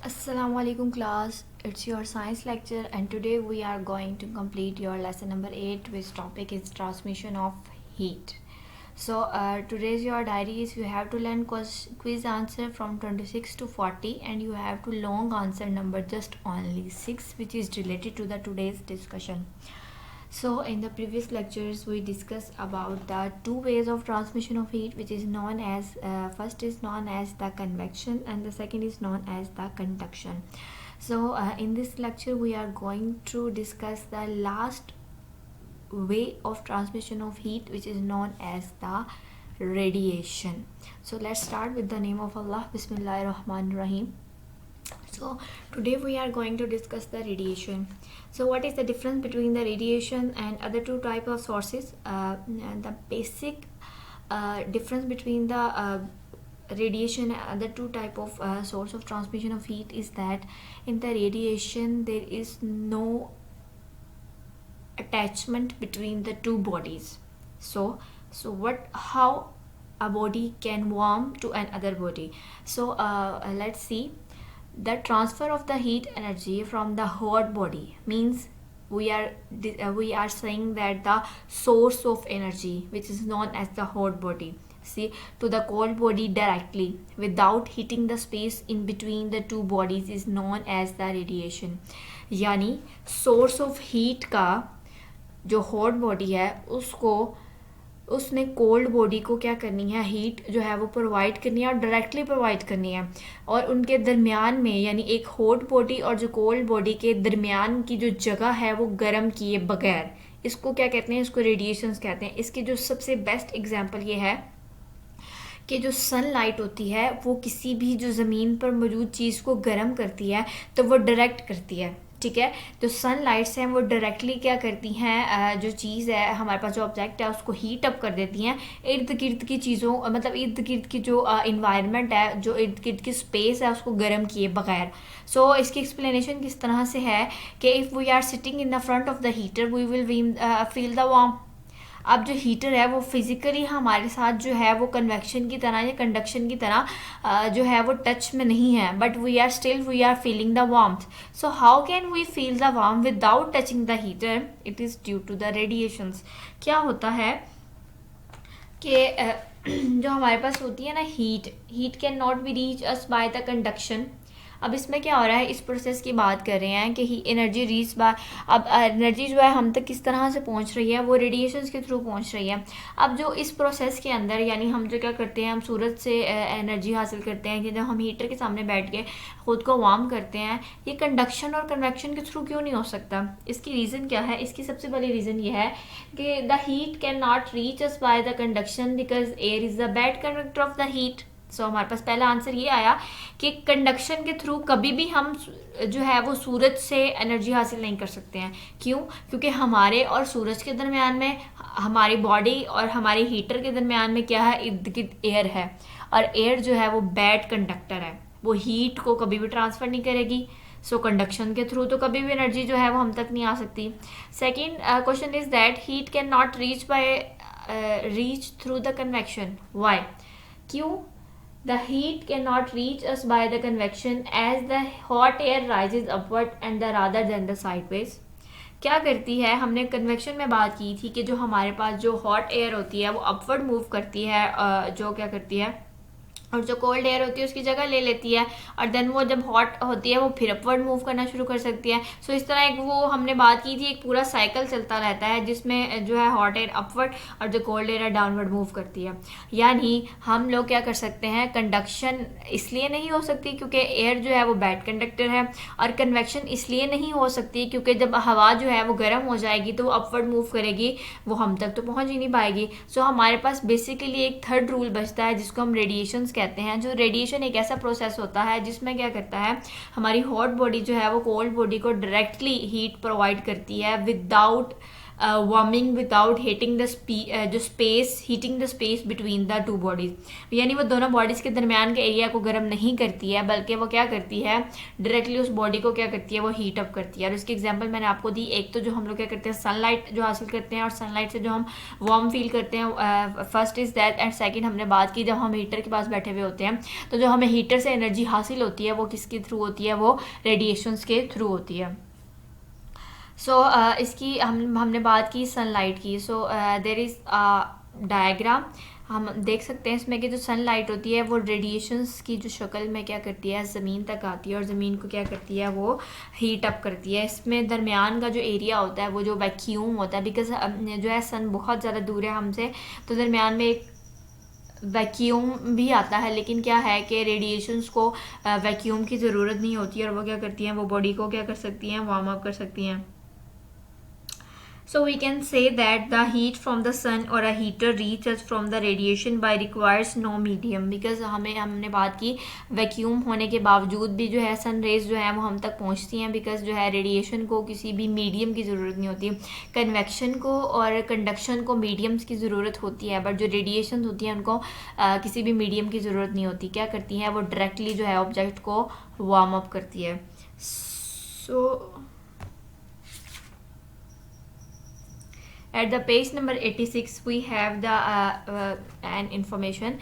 Assalamualaikum class, it's your science lecture and today we are going to complete your lesson number 8 which topic is transmission of heat. Today's your diaries you have to learn quiz answer from 26 to 40 and you have to long answer number just only 6 which is related to the today's discussion. So in the previous lectures we discussed about the two ways of transmission of heat which is known as first is known as the convection and the second is known as the conduction. In this lecture we are going to discuss the last way of transmission of heat which is known as the radiation. So let's start with the name of Allah. Bismillahir Rahmanir Rahim. So today we are going to discuss the radiation. So what is the difference between the radiation and other two type of sources? The basic difference between the radiation and other two type of source of transmission of heat is that in the radiation there is no attachment between the two bodies. How a body can warm to another body. Let's see. The transfer of the heat energy from the hot body means we are saying that the source of energy which is known as the hot body to the cold body directly without hitting the space in between the two bodies is known as the radiation. यानी source of heat का जो hot body है उसने cold body को क्या करनी है, heat जो है वो प्रोवाइड करनी है और डायरेक्टली प्रोवाइड करनी है, और उनके दरमियान में यानी एक हॉट बॉडी और जो कोल्ड बॉडी के दरमियान की जो जगह है वो गर्म किए बगैर, इसको क्या कहते हैं, इसको रेडिएशंस कहते हैं. इसकी जो सबसे बेस्ट एग्जांपल ये है कि जो सनलाइट होती है वो किसी भी जो ज़मीन पर मौजूद चीज़ को गर्म करती है तो वो डायरेक्ट करती है. ठीक है, जो सनलाइट्स हैं वो डायरेक्टली क्या करती हैं, जो चीज़ है हमारे पास जो ऑब्जेक्ट है उसको हीट अप कर देती हैं इर्द गिर्द की चीज़ों, मतलब इर्द गिर्द की जो इन्वायरमेंट है, जो इर्द गिर्द की स्पेस है उसको गर्म किए बगैर. इसकी एक्सप्लेनेशन किस तरह से है कि if we are sitting in the front of the heater we will feel the warm. अब जो हीटर है वो फिज़िकली हमारे साथ जो है वो कन्वेक्शन की तरह या कंडक्शन की तरह जो है वो टच में नहीं है, but we are feeling the warmth. So how can we feel the warm without touching the heater? It is due to the radiations. क्या होता है कि जो हमारे पास होती है ना heat can not be reach us by the conduction. अब इसमें क्या हो रहा है, इस प्रोसेस की बात कर रहे हैं कि एनर्जी रीच बाय, अब एनर्जी जो है हम तक किस तरह से पहुंच रही है, वो रेडिएशंस के थ्रू पहुंच रही है. अब जो इस प्रोसेस के अंदर यानी हम जो क्या करते हैं, हम सूरज से एनर्जी हासिल करते हैं कि जब हम हीटर के सामने बैठ के ख़ुद को वार्म करते हैं, ये कंडक्शन और कन्वेक्शन के थ्रू क्यों नहीं हो सकता? इसकी रीज़न क्या है? इसकी सबसे बड़ी रीज़न ये है कि the heat can not reach us by the conduction because air is the bad conductor of the heat. हमारे पास पहला आंसर ये आया कि कंडक्शन के थ्रू कभी भी हम जो है वो सूरज से एनर्जी हासिल नहीं कर सकते हैं. क्यों? क्योंकि हमारे और सूरज के दरमियान में, हमारी बॉडी और हमारे हीटर के दरमियान में क्या है, इर्द गिर्द एयर है, और एयर जो है वो बैड कंडक्टर है, वो हीट को कभी भी ट्रांसफ़र नहीं करेगी. कंडक्शन के थ्रू तो कभी भी एनर्जी जो है वो हम तक नहीं आ सकती. Second question is that heat can not reach through the convection. Why? क्यों? The heat cannot reach us by the convection as the hot air rises upward and the rather than the sideways. क्या करती है, हमने convection में बात की थी कि जो हमारे पास जो हॉट एयर होती है वो अपवर्ड मूव करती है, जो क्या करती है, और जो कोल्ड एयर होती है उसकी जगह ले लेती है, और देन वो जब हॉट होती है वो फिर अपवर्ड मूव करना शुरू कर सकती है. इस तरह एक वो हमने बात की थी, एक पूरा साइकिल चलता रहता है जिसमें जो है हॉट एयर अपवर्ड और जो कोल्ड एयर है डाउनवर्ड मूव करती है. यानी हम लोग क्या कर सकते हैं, कंडक्शन इसलिए नहीं हो सकती क्योंकि एयर जो है वो बैड कंडक्टर है, और कन्वेक्शन इसलिए नहीं हो सकती क्योंकि जब हवा जो है वो गर्म हो जाएगी तो वो अपवर्ड मूव करेगी, वो हम तक तो पहुँच ही नहीं पाएगी. हमारे पास बेसिकली एक थर्ड रूल बचता है जिसको हम रेडिएशंस कहते हैं. जो रेडिएशन एक ऐसा प्रोसेस होता है जिसमें क्या करता है, हमारी हॉट बॉडी जो है वो कोल्ड बॉडी को डायरेक्टली हीट प्रोवाइड करती है without warming without heating the heating the space between the two bodies. यानी वो दोनों बॉडीज़ के दरमियान के एरिया को गर्म नहीं करती है, बल्कि वो क्या करती है, डायरेक्टली उस बॉडी को क्या करती है, वो हीट अप करती है। और इसकी एग्जांपल मैंने आपको दी। एक तो जो हम लोग क्या करते हैं, सनलाइट जो हासिल करते हैं, और सनलाइट से जो हम वार्म फील करते हैं, first is that. And second हमने बात की, जब हम हीटर के पास बैठे हुए होते हैं तो जो हमें हीटर से एनर्जी हासिल होती है वो किसके थ्रू होती है, वो रेडिएशंस के थ्रू होती है। सो इसकी हमने बात की सनलाइट की। सो देयर इज़ डायग्राम, हम देख सकते हैं इसमें कि जो सनलाइट होती है वो रेडिएशंस की जो शक्ल में क्या करती है, ज़मीन तक आती है और ज़मीन को क्या करती है, वो हीट अप करती है। इसमें दरमियान का जो एरिया होता है वो जो वैक्यूम होता है, बिकॉज जो है सन बहुत ज़्यादा दूर है हमसे, तो दरमियान में एक वैक्यूम भी आता है। लेकिन क्या है कि रेडिएशंस को वैक्यूम की ज़रूरत नहीं होती है, और वो क्या करती हैं, वो बॉडी को क्या कर सकती हैं, वार्म अप कर सकती हैं। So we can say that the heat from the sun or a heater reaches from the radiation by requires no medium, because हमने बात की वैक्यूम होने के बावजूद भी जो है सन रेज जो है वो हम तक पहुंचती हैं, बिकॉज जो है रेडिएशन को किसी भी मीडियम की ज़रूरत नहीं होती। कन्वेक्शन को और कंडक्शन को मीडियम्स की ज़रूरत होती है, बट जो रेडिएशन होती हैं उनको किसी भी मीडियम की ज़रूरत नहीं होती। क्या करती हैं, वो डायरेक्टली जो है ऑब्जेक्ट को वार्म अप करती है। सो at the page number 86 we have the an information.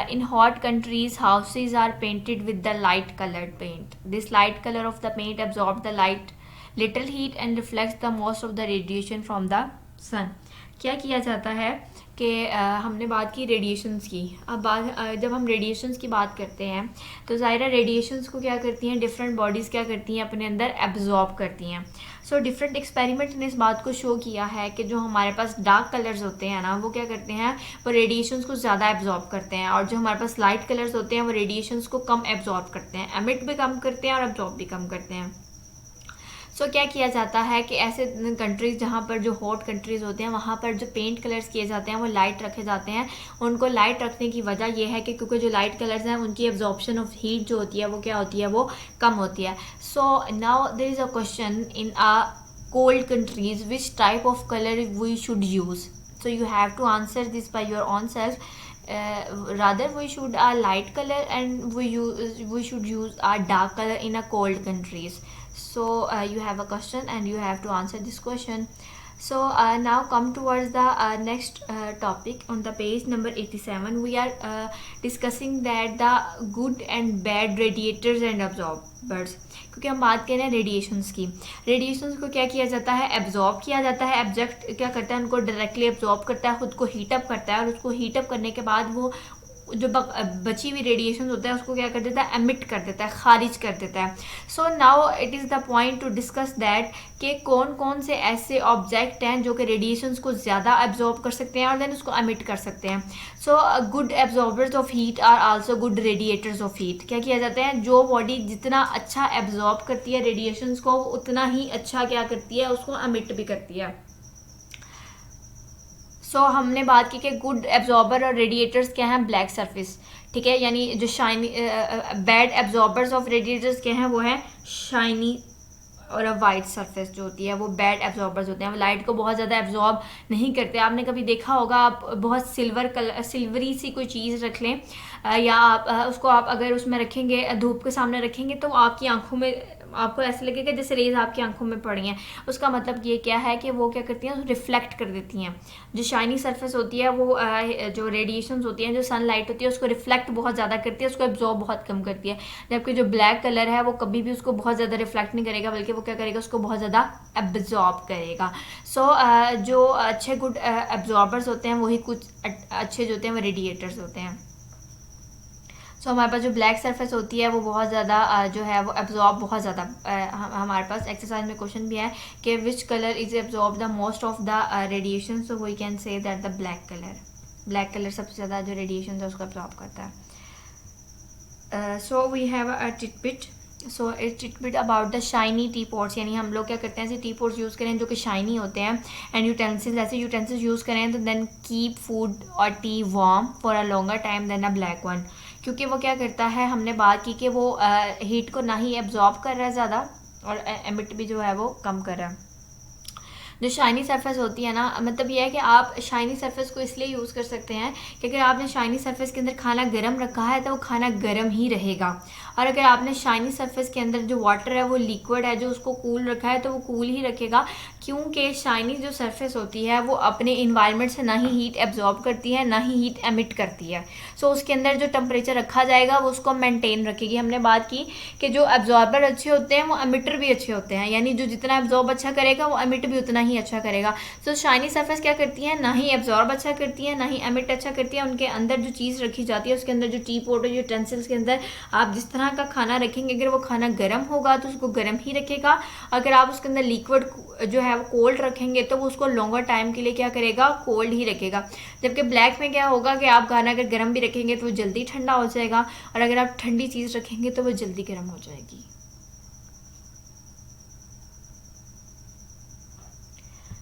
In hot countries houses are painted with the light colored paint. This light color of the paint absorbs the light little heat and reflects the most of the radiation from the sun. क्या किया जाता है कि हमने बात की radiations की। अब जब हम रेडिएशंस की बात करते हैं तो ज़ाहिर है रेडिएशंस को क्या करती हैं, डिफरेंट बॉडीज़ क्या करती हैं, अपने अंदर एब्जॉर्ब करती हैं। सो डिफरेंट एक्सपेरिमेंट ने इस बात को शो किया है कि जो हमारे पास डार्क कलर्स होते हैं ना, वो क्या करते हैं, वो रेडिएशंस को ज़्यादा एब्जॉर्ब करते हैं, और जो हमारे पास लाइट कलर्स होते हैं वो रेडिएशंस को कम एब्जॉर्ब करते हैं, एमिट भी कम करते हैं और एब्जॉर्ब भी कम करते हैं। सो क्या किया जाता है कि ऐसे कंट्रीज़ जहाँ पर जो हॉट कंट्रीज़ होते हैं वहाँ पर जो पेंट कलर्स किए जाते हैं वो लाइट रखे जाते हैं। उनको लाइट रखने की वजह यह है कि क्योंकि जो लाइट कलर्स हैं उनकी एब्जॉर्प्शन ऑफ हीट जो होती है वो क्या होती है, वो कम होती है। So now there is a question, in cold countries which type of color we should use? So you have to answer this by your own self. Rather we should a light color and we should use a dark color in a cold countries. So you have a question and you have to answer this question. So now come towards the next topic on the page number 87. We are discussing that the good and bad radiators and absorbers. क्योंकि हम बात कर रहे हैं radiations की। Radiations को क्या किया जाता है, एब्जॉर्ब किया जाता है। ऑब्जेक्ट क्या करता है, उनको डायरेक्टली एब्जॉर्ब करता है, खुद को हीटअप करता है, और उसको हीटअप करने के बाद वो जो बची हुई रेडिएशन होता है उसको क्या कर देता है, एमिट कर देता है, खारिज कर देता है। So now it is the point two discuss that कि कौन कौन से ऐसे ऑब्जेक्ट हैं जो कि रेडिएशंस को ज़्यादा एब्जॉर्ब कर सकते हैं और देन उसको एमिट कर सकते हैं। So good absorbers of heat are also good radiators of heat. क्या किया जाता है, जो बॉडी जितना अच्छा एब्जॉर्ब करती है रेडिएशंस को, उतना ही अच्छा क्या करती है, उसको एमिट भी करती है। सो हमने बात की कि गुड एब्जॉर्बर और रेडिएटर्स क्या हैं, ब्लैक सरफेस, ठीक है। यानी जो shiny bad absorbers of radiators क्या हैं, वो है शाइनी और वाइट सरफेस जो होती है वो बैड एब्जॉर्बर्स होते हैं। वो लाइट को बहुत ज़्यादा एब्जॉर्ब नहीं करते। आपने कभी देखा होगा, आप बहुत सिल्वरी सी कोई चीज़ रख लें, या आप उसको आप अगर उसमें रखेंगे, धूप के सामने रखेंगे, तो आपकी आंखों में आपको ऐसे लगेगा जैसे रेज आपकी आंखों में पड़ी हैं। उसका मतलब ये क्या है कि वो क्या करती हैं, रिफ्लेक्ट कर देती हैं। जो शाइनी सरफेस होती है वो जो रेडिएशंस होती हैं, जो सनलाइट होती है, उसको रिफ्लेक्ट बहुत ज़्यादा करती है, उसको एब्जॉर्ब बहुत कम करती है। जबकि जो ब्लैक कलर है वो कभी भी उसको बहुत ज़्यादा रिफ्लेक्ट नहीं करेगा, बल्कि वो क्या करेगा, उसको बहुत ज़्यादा एब्जॉर्ब करेगा। सो जो अच्छे गुड एब्जॉर्बर्स होते हैं वही कुछ अच्छे जो होते हैं वो रेडिएटर्स होते हैं। सो हमारे पास जो ब्लैक सरफेस होती है वो बहुत ज़्यादा जो है वो एब्जॉर्ब बहुत ज़्यादा। हमारे पास एक्सरसाइज में क्वेश्चन भी है कि which colour is absorb the most of the radiation. So we can say that the black colour सबसे ज़्यादा जो रेडिएशन है उसको एब्जॉर्ब करता है। So we have a titbit. So it titbit about the shiny tea pots. यानी हम लोग क्या करते हैं, ऐसे टी पॉट्स यूज़ करें जो कि शाइनी होते हैं, एंड यूटेंसिल्स, ऐसे यूटेंसिल्स यूज़ करें तो देन कीप फूड और tea warm for a longer time than a black one. क्योंकि वो क्या करता है, हमने बात की कि वो हीट को ना ही एब्जॉर्ब कर रहा है ज़्यादा, और एमिट भी जो है वो कम कर रहा है। जो शाइनी सरफेस होती है ना, मतलब ये है कि आप शाइनी सरफेस को इसलिए यूज़ कर सकते हैं कि अगर आपने शाइनी सरफेस के अंदर खाना गर्म रखा है तो वो खाना गर्म ही रहेगा, और अगर आपने शाइनी सरफेस के अंदर जो वाटर है वो लिक्विड है जो उसको कूल रखा है तो वो कूल ही रखेगा, क्योंकि शाइनी जो सरफेस होती है वो अपने इन्वायरमेंट से ना ही हीट एब्जॉर्ब करती है ना ही हीट एमिट करती है। सो उसके अंदर जो टेम्परेचर रखा जाएगा वो उसको मेंटेन रखेगी। हमने बात की कि जो एब्जॉर्बर अच्छे होते हैं वो एमिटर भी अच्छे होते हैं, यानी जो जितना एब्जॉर्ब अच्छा करेगा वो एमिट भी उतना ही अच्छा करेगा। सो शाइनी सरफेस क्या करती है, ना ही एब्जॉर्ब अच्छा करती है ना ही एमिट अच्छा करती है। उनके अंदर जो चीज़ रखी जाती है उसके अंदर जो टी पॉट यूटेंसिल्स के अंदर आप जिस तरह का खाना रखेंगे, अगर वो खाना गर्म होगा तो उसको गर्म ही रखेगा, अगर आप उसके अंदर लिक्विड जो है वो कोल्ड रखेंगे तो वो उसको लॉन्गर टाइम के लिए क्या करेगा, कोल्ड ही रखेगा। जबकि ब्लैक में क्या होगा कि आप खाना अगर गर्म भी रखेंगे तो वो जल्दी ठंडा हो जाएगा, और अगर आप ठंडी चीज़ रखेंगे तो वो जल्दी गर्म हो जाएगी।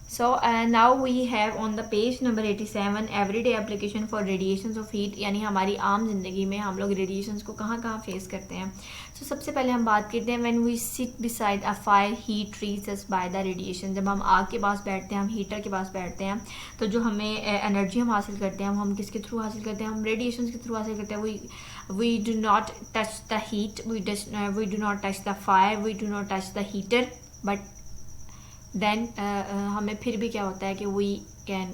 So now we have on the page number 87 everyday application for radiations of heat, यानी हमारी आम जिंदगी में हम लोग रेडिएशंस को कहाँ कहाँ फेस करते हैं। तो सबसे पहले हम बात करते हैं when we sit beside a fire heat reaches us by the radiation। जब हम आग के पास बैठते हैं, हम हीटर के पास बैठते हैं, तो जो हमें एनर्जी हम हासिल करते हैं हम किसके थ्रू हासिल करते हैं, हम रेडिएशन के थ्रू हासिल करते हैं। we do not touch the heat, we do not touch the fire, we do not touch the heater, but then हमें फिर भी क्या होता है कि we can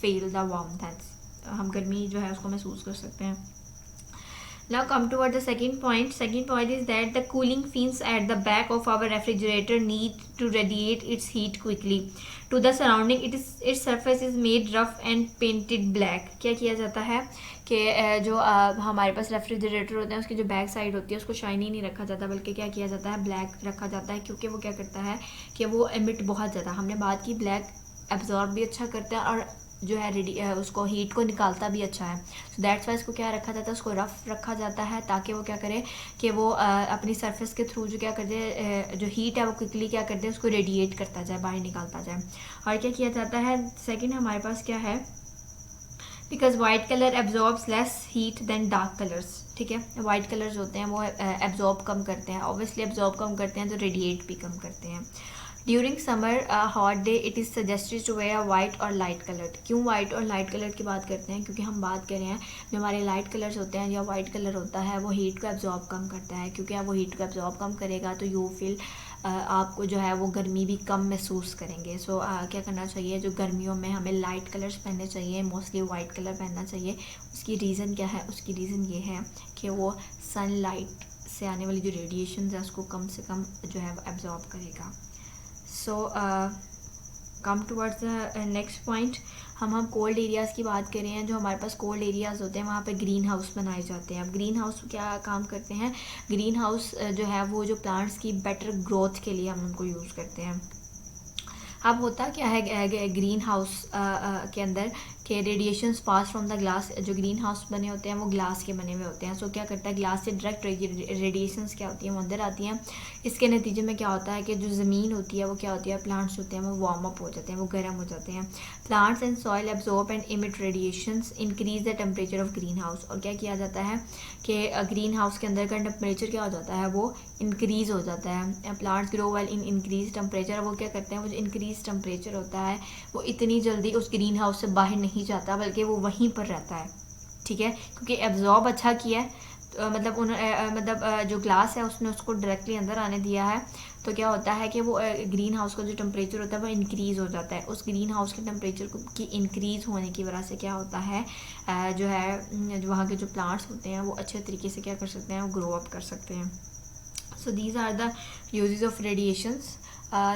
feel the warmth, हम गर्मी जो है उसको महसूस कर सकते हैं। Now come toward the second point. Second point is that the cooling fins at the back of our refrigerator need to radiate its heat quickly to the surrounding. Its surface is made rough and painted black. क्या किया जाता है कि जो हमारे पास refrigerator होते हैं उसकी जो बैक साइड होती है उसको शाइनी नहीं रखा जाता, बल्कि क्या किया जाता है, ब्लैक रखा जाता है, क्योंकि वो क्या करता है कि वो एमिट बहुत ज़्यादा, हमने बात की ब्लैक एब्जॉर्ब भी अच्छा करता है और जो है उसको हीट को निकालता भी अच्छा है। सो दैट्स वाई इसको क्या रखा जाता है, उसको रफ रखा जाता है ताकि वो क्या करे कि वो अपनी सरफेस के थ्रू जो क्या करते जो हीट है वो क्विकली क्या करते हैं उसको रेडिएट करता जाए, बाहर निकालता जाए। और क्या किया जाता है, सेकेंड हमारे पास क्या है, because white colour absorbs less heat than dark colours. ठीक है, वाइट कलर्स होते हैं वो एब्जॉर्ब कम करते हैं, ऑब्वियसली एब्जॉर्ब कम करते हैं तो रेडिएट भी कम करते हैं। During summer hot day it is suggested to wear white और लाइट कलर्ड। क्यों वाइट और लाइट कलर की बात करते हैं, क्योंकि हम बात कर रहे हैं जो हमारे लाइट कलर्स होते हैं या वाइट कलर होता है वो हीट को एब्जॉर्ब कम करता है, क्योंकि आप वो हीट को एब्जॉर्ब कम करेगा तो यू फील आपको जो है वो गर्मी भी कम महसूस करेंगे। सो क्या करना चाहिए, जो गर्मियों में हमें लाइट कलर्स पहनने चाहिए, मोस्टली वाइट कलर पहनना चाहिए। उसकी रीज़न क्या है, उसकी रीज़न ये है कि वो सनलाइट से आने वाली जो रेडिएशन है उसको कम से कम जो है वो एब्जॉर्ब करेगा। सो कम टुवर्ड्स द नेक्स्ट पॉइंट, हम कोल्ड एरियाज़ की बात कर रहे हैं। जो हमारे पास कोल्ड एरियाज़ होते हैं वहाँ पे ग्रीन हाउस बनाए जाते हैं। अब ग्रीन हाउस क्या काम करते हैं, ग्रीन हाउस जो है वो जो प्लांट्स की बेटर ग्रोथ के लिए हम उनको यूज़ करते हैं। अब होता क्या है ग्रीन हाउस के अंदर कि radiations pass from the glass, जो ग्रीन हाउस बने होते हैं वो ग्लास के बने हुए होते हैं। सो क्या करता है, ग्लास से डायरेक्ट रेडिएशंस क्या होती हैं वो अंदर आती हैं। इसके नतीजे में क्या होता है कि जो ज़मीन होती है वो क्या होती है, प्लांट्स होते हैं वो वार्म अप हो जाते हैं, वो गर्म हो जाते हैं। Plants and soil absorb and emit radiations increase the temperature of green house. और क्या किया जाता है कि ग्रीन हाउस के अंदर का टेम्परेचर क्या हो जाता है, वो इंक्रीज़ हो जाता है। Plants grow well in increase temperature. वो क्या करते हैं, वो जो इंक्रीज टेम्परेचर होता है वो इतनी जल्दी उस ग्रीन हाउस से बाहर नहीं जाता, बल्कि वो वहीं पर रहता है। ठीक है, क्योंकि एब्जॉर्ब अच्छा किया है, तो मतलब जो ग्लास है उसने उसको डायरेक्टली अंदर आने दिया है, तो क्या होता है कि वो ग्रीन हाउस का जो टेम्परेचर होता है वो इंक्रीज़ हो जाता है। उस ग्रीन हाउस के टेम्परेचर की इंक्रीज़ होने की वजह से क्या होता है, जो है जो वहाँ के जो प्लांट्स होते हैं वो अच्छे तरीके से क्या कर सकते हैं, वो ग्रो अप कर सकते हैं। So these are the uses of radiations.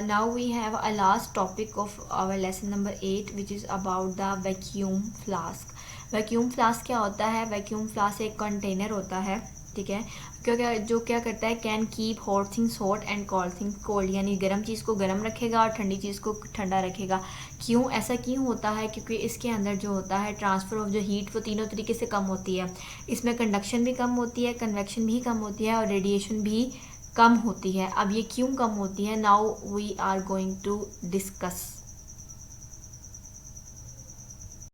Now we have a last topic of our lesson number 8, which is about the vacuum flask. Vacuum flask क्या होता है, वैक्यूम फ्लास्क एक कंटेनर होता है। ठीक है, क्योंकि जो क्या करता है, can keep hot things hot and cold things cold, यानी गर्म चीज़ को गर्म रखेगा और ठंडी चीज़ को ठंडा रखेगा। क्यों ऐसा क्यों होता है, क्योंकि इसके अंदर जो होता है ट्रांसफ़र ऑफ जो हीट वो तीनों तरीके से कम होती है। इसमें कंडक्शन भी कम होती है, कन्वेक्शन भी कम होती है और रेडिएशन भी कम होती है। अब ये क्यों कम होती है, now we are going to discuss.